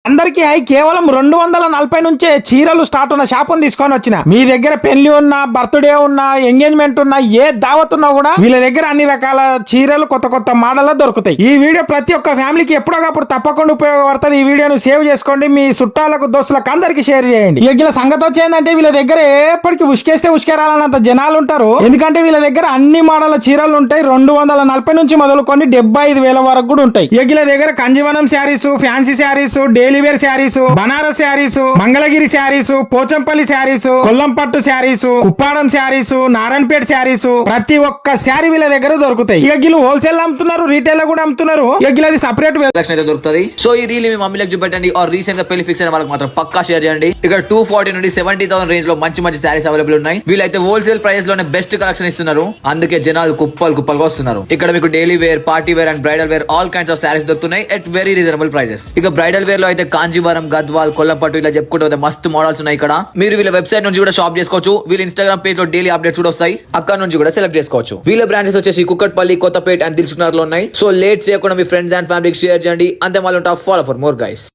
అందరికి కేవలం 240 నుంచే చీరలు స్టార్ట్ ఉన్న షాపును తీసుకొని వచ్చిన. మీ దగ్గర పెళ్లి ఉన్నా, బర్త్డే ఉన్నా, ఎంగేజ్మెంట్ ఉన్నా, ఏ దావత్ ఉన్నా కూడా వీళ్ళ దగ్గర అన్ని రకాల చీరలు కొత్త కొత్త మోడల్ దొరుకుతాయి. ఈ వీడియో ప్రతి ఒక్క ఫ్యామిలీకి ఎప్పుడోకప్పుడు తప్పకుండా ఉపయోగపడుతుంది. ఈ వీడియోను సేవ్ చేసుకోండి, మీ చుట్టాలకు దోస్తులకు అందరికి షేర్ చేయండి. వీళ్ళ సంగతి వచ్చేందంటే వీళ్ళ దగ్గర ఎప్పటికీ ఉష్కేస్తే ఉష్కేరాలన్నంత జనాలు ఉంటారు. ఎందుకంటే వీళ్ళ దగ్గర అన్ని మోడల్ చీరలు ఉంటాయి. 240 నుంచి మొదలుకొని 75,000 వరకు కూడా ఉంటాయి. వీళ్ళ దగ్గర Kanjeevaram saris, fancy saris, daily wear saris, Banaras saris, Mangalagiri saris, Pochampally saris, Kollampattu saris, Kuppadam saris, Narayanpet saris, ప్రతి ఒక్క శారీ వీళ్ళ దగ్గర దొరుకుతాయి. వీళ్ళు హోల్సేల్ అమ్ముతున్నారు, రీటైల్ కూడా అమ్ముతున్నారు. వీళ్ళది సపరేట్ అయితే దొరుకుతుంది. సో ఈ రీల్ మీ మమ్మీలకు చూపెట్టండి. ఆర్ రీసెంట్ గా పెళ్లి ఫిక్స్ అయిన వాళ్ళకి మాత్రం పక్కా షేర్ చేయండి. ఇక్కడ 240 నుండి 70,000 రేంజ్ లో మంచి మంచి శారీస్ అవైలబుల్ ఉన్నాయి. వీళ్ళైతే హోల్సేల్ ప్రైస్ లోనే బెస్ట్ కలెక్షన్ ఇస్తున్నారు. అందుకే జనాలు కుప్పలుగా వస్తున్నారు. ఇక్కడ మీకు daily wear, party wear and bridal wear all kinds of sarees దొరుకుతున్నాయి ఎట్ వెరీ రీజనబుల్ ప్రైసెస్. ఇక బ్రైడల్ వేర్ లో అయితే కాంజీవరం, గద్వాల్, కొల్లంపట్టు ఇలా చెప్పుకుంటే మస్తు మోడల్స్ ఉన్నాయి. ఇక్కడ మీరు వీళ్ళ వెబ్సైట్ నుంచి కూడా షాప్ చేసుకోవచ్చు. వీళ్ళ ఇన్స్టాగ్రామ్ పేజ్ లో డైలీ అప్డేట్స్ కూడా వస్తాయి. అక్కడ నుంచి కూడా సెలెక్ట్ చేసుకోవచ్చు. వీళ్ళ బ్రాంచెస్ వచ్చేసి కుక్కట్పల్లి, కొత్తపేట అండ్ దిల్సుఖ్నగర్ లో ఉన్నాయి. సో లేట్ చేయకుండా మీ ఫ్రెండ్స్ అండ్ ఫ్యామిలీకి షేర్ చేయండి. అంతే మళ్ళీ ఫాలో ఫర్ మోర్ గైస్.